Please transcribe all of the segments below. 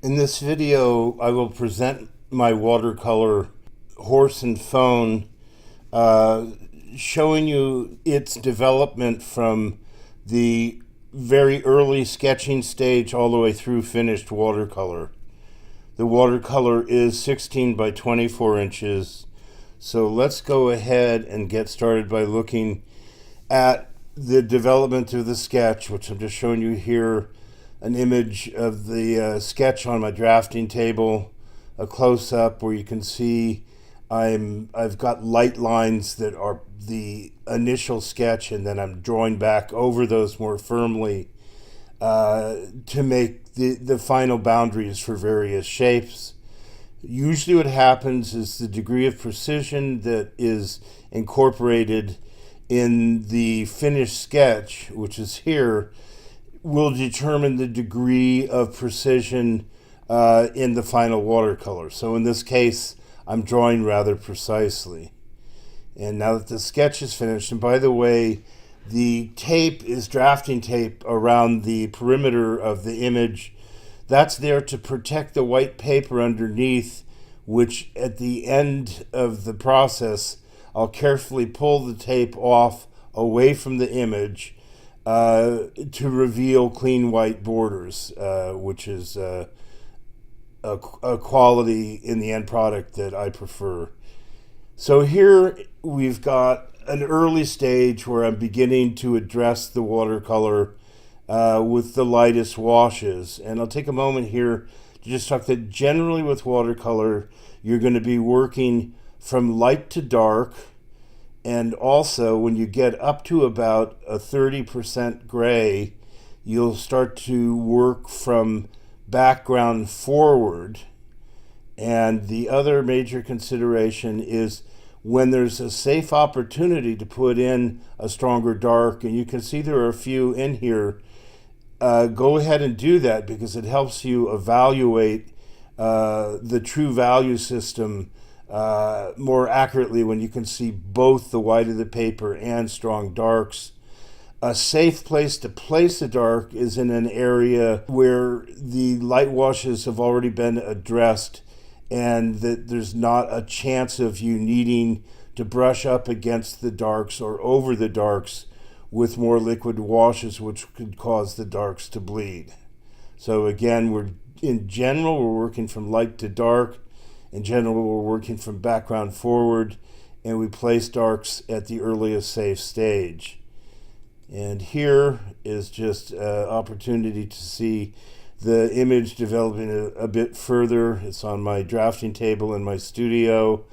In this video, I will present my watercolor horse and phone, uh, showing you its development from the very early sketching stage all the way through finished watercolor. The watercolor is 16 by 24 inches. So let's go ahead and get started by looking at the development of the sketch, which I'm just showing you here. An image of the sketch on my drafting table, a close-up where you can see I've got light lines that are the initial sketch, and then I'm drawing back over those more firmly to make the final boundaries for various shapes. Usually what happens is the degree of precision that is incorporated in the finished sketch, which is here, will determine the degree of precision in the final watercolor. So in this case, I'm drawing rather precisely. And now that the sketch is finished, and by the way, the tape is drafting tape around the perimeter of the image. That's there to protect the white paper underneath, which at the end of the process, I'll carefully pull the tape off away from the image to reveal clean white borders, which is a quality in the end product that I prefer. So here we've got an early stage where I'm beginning to address the watercolor with the lightest washes. And I'll take a moment here to just talk that generally with watercolor, you're going to be working from light to dark. And also, when you get up to about a 30% gray, you'll start to work from background forward. And the other major consideration is when there's a safe opportunity to put in a stronger dark, and you can see there are a few in here, go ahead and do that because it helps you evaluate the true value system more accurately when you can see both the white of the paper and strong darks. A safe place to place a dark is in an area where the light washes have already been addressed and that there's not a chance of you needing to brush up against the darks or over the darks with more liquid washes, which could cause the darks to bleed. So again, in general, we're working from light to dark. In general, we're working from background forward, and we place darks at the earliest safe stage. And here is just an opportunity to see the image developing a bit further. It's on my drafting table in my studio.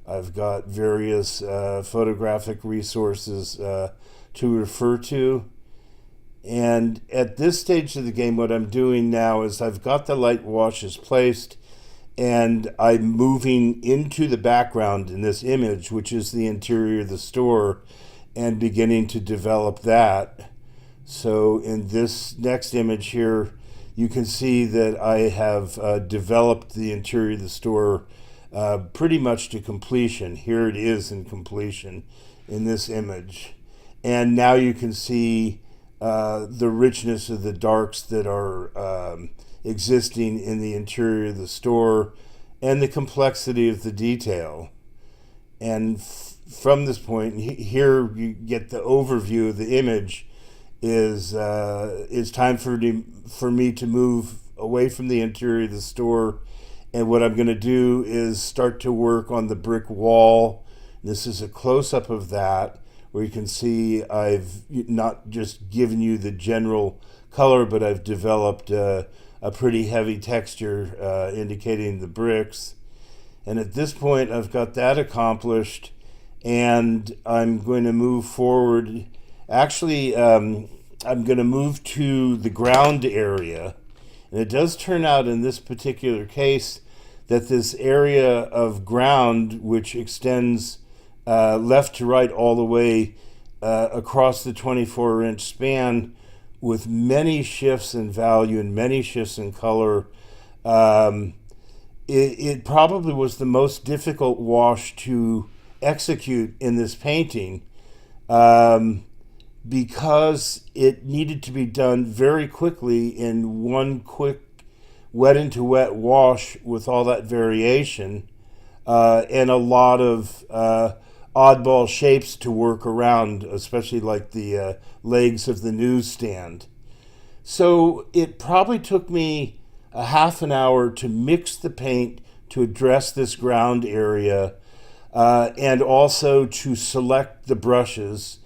I've got various photographic resources to refer to. And at this stage of the game, what I'm doing now is I've got the light washes placed, and I'm moving into the background in this image, which is the interior of the store, and beginning to develop that. So in this next image here, you can see that I have developed the interior of the store pretty much to completion. Here it is in completion in this image. And now you can see the richness of the darks that are existing in the interior of the store and the complexity of the detail. And from this point, here you get the overview of the image. Is time for me to move away from the interior of the store, and what I'm going to do is start to work on the brick wall. This is a close-up of that, where you can see I've not just given you the general color, but I've developed a pretty heavy texture indicating the bricks. And at this point, I've got that accomplished, and I'm going to move forward. Actually, I'm going to move to the ground area. And it does turn out in this particular case that this area of ground, which extends left to right all the way across the 24-inch span, with many shifts in value and many shifts in color, it probably was the most difficult wash to execute in this painting. Because it needed to be done very quickly in one quick wet into wet wash with all that variation, and a lot of oddball shapes to work around, especially like the legs of the newsstand. So it probably took me a half an hour to mix the paint to address this ground area, and also to select the brushes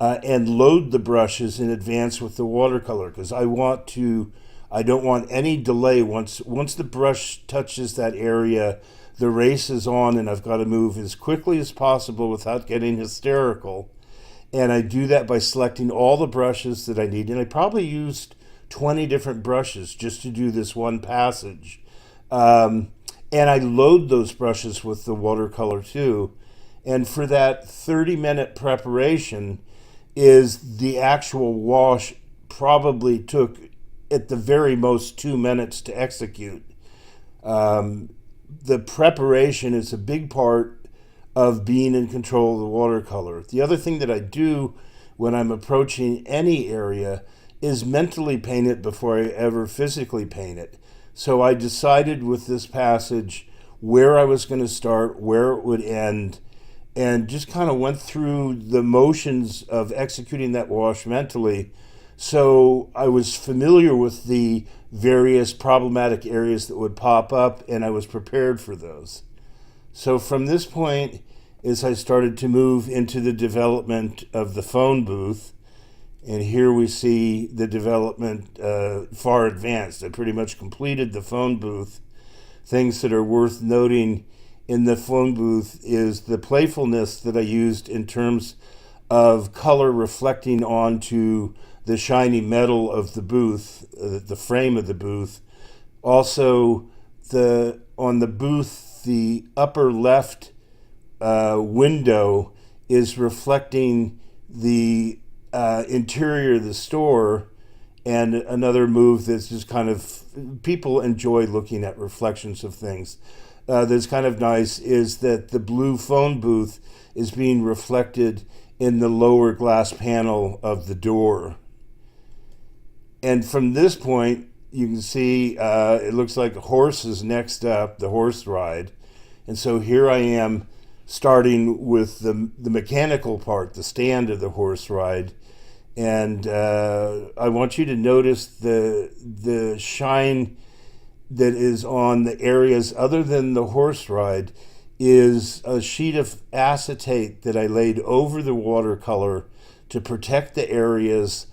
and load the brushes in advance with the watercolor, because I don't want any delay. Once the brush touches that area, the race is on, and I've got to move as quickly as possible without getting hysterical. And I do that by selecting all the brushes that I need. And I probably used 20 different brushes just to do this one passage. And I load those brushes with the watercolor too. And for that 30-minute preparation, is the actual wash probably took at the very most 2 minutes to execute. The preparation is a big part of being in control of the watercolor. The other thing that I do when I'm approaching any area is mentally paint it before I ever physically paint it. So I decided with this passage where I was going to start, where it would end, and just kind of went through the motions of executing that wash mentally. So I was familiar with the various problematic areas that would pop up, and I was prepared for those. So from this point, as I started to move into the development of the phone booth, and here we see the development far advanced. I pretty much completed the phone booth. Things that are worth noting in the phone booth is the playfulness that I used in terms of color reflecting onto the shiny metal of the booth, the frame of the booth. Also, on the booth, the upper left window is reflecting the interior of the store. And another move that's just kind of, people enjoy looking at reflections of things. That's kind of nice is that the blue phone booth is being reflected in the lower glass panel of the door. And from this point, you can see it looks like a horse is next up, the horse ride. And so here I am starting with the mechanical part, the stand of the horse ride. And I want you to notice the shine that is on the areas other than the horse ride is a sheet of acetate that I laid over the watercolor to protect the areas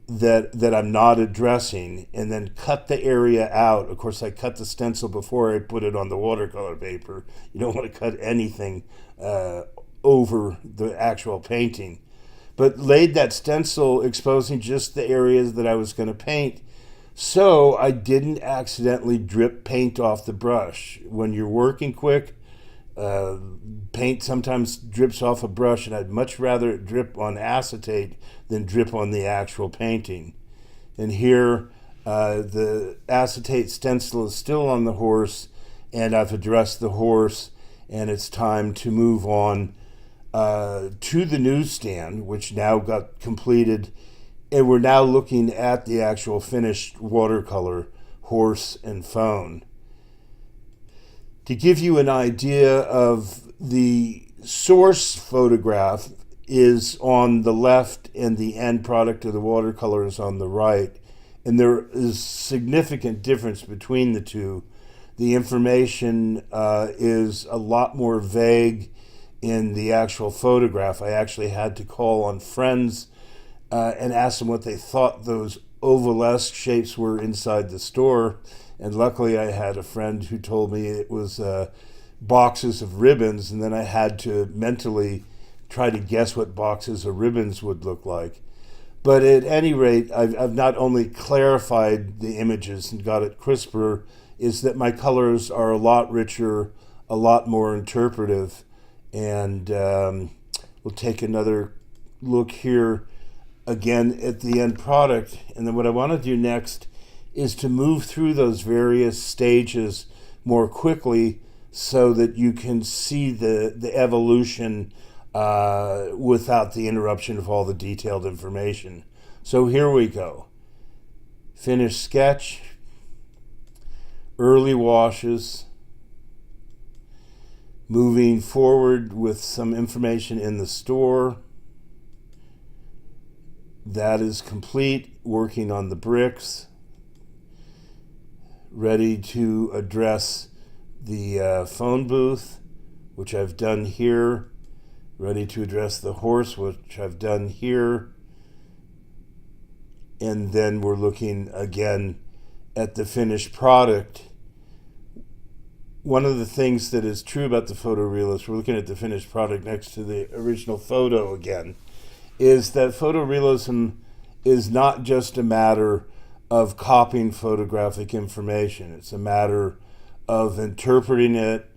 that I'm not addressing, and then cut the area out. Of course, I cut the stencil before I put it on the watercolor paper. You don't want to cut anything over the actual painting. But laid that stencil exposing just the areas that I was going to paint, so I didn't accidentally drip paint off the brush. When you're working quick, paint sometimes drips off a brush, and I'd much rather it drip on acetate than drip on the actual painting. And here, the acetate stencil is still on the horse, and I've addressed the horse, and it's time to move on to the newsstand, which now got completed, and we're now looking at the actual finished watercolor horse and phone. To give you an idea of the source photograph is on the left and the end product of the watercolor is on the right, and there is significant difference between the two. The information is a lot more vague in the actual photograph. I actually had to call on friends and ask them what they thought those ovalesque shapes were inside the store. And luckily I had a friend who told me it was boxes of ribbons, and then I had to mentally try to guess what boxes of ribbons would look like. But at any rate, I've not only clarified the images and got it crisper, is that my colors are a lot richer, a lot more interpretive. And we'll take another look here again at the end product. And then what I want to do next is to move through those various stages more quickly so that you can see the evolution without the interruption of all the detailed information. So here we go. Finished sketch. early washes, moving forward with some information in the store. That is complete. Working on the bricks, ready to address the phone booth, which I've done here. Ready to address the horse, which I've done here. And then we're looking again at the finished product. One of the things that is true about the photorealist, we're looking at the finished product next to the original photo again, is that photorealism is not just a matter of copying photographic information. It's a matter of interpreting it,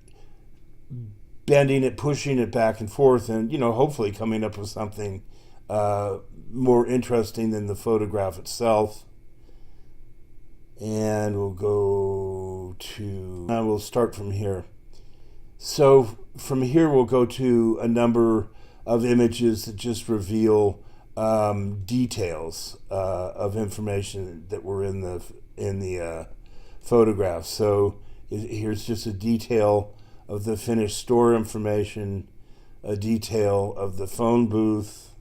bending it, pushing it back and forth, and hopefully coming up with something more interesting than the photograph itself. And we'll start from here. So from here we'll go to a number of images that just reveal details of information that were in the photograph. So here's just a detail of the finished store information, a detail of the phone booth,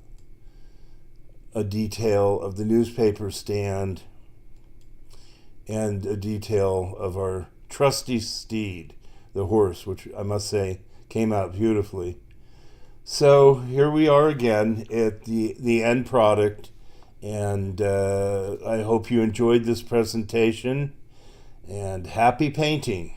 a detail of the newspaper stand, and a detail of our trusty steed, the horse, which I must say came out beautifully. So here we are again at the end product, and I hope you enjoyed this presentation, and happy painting.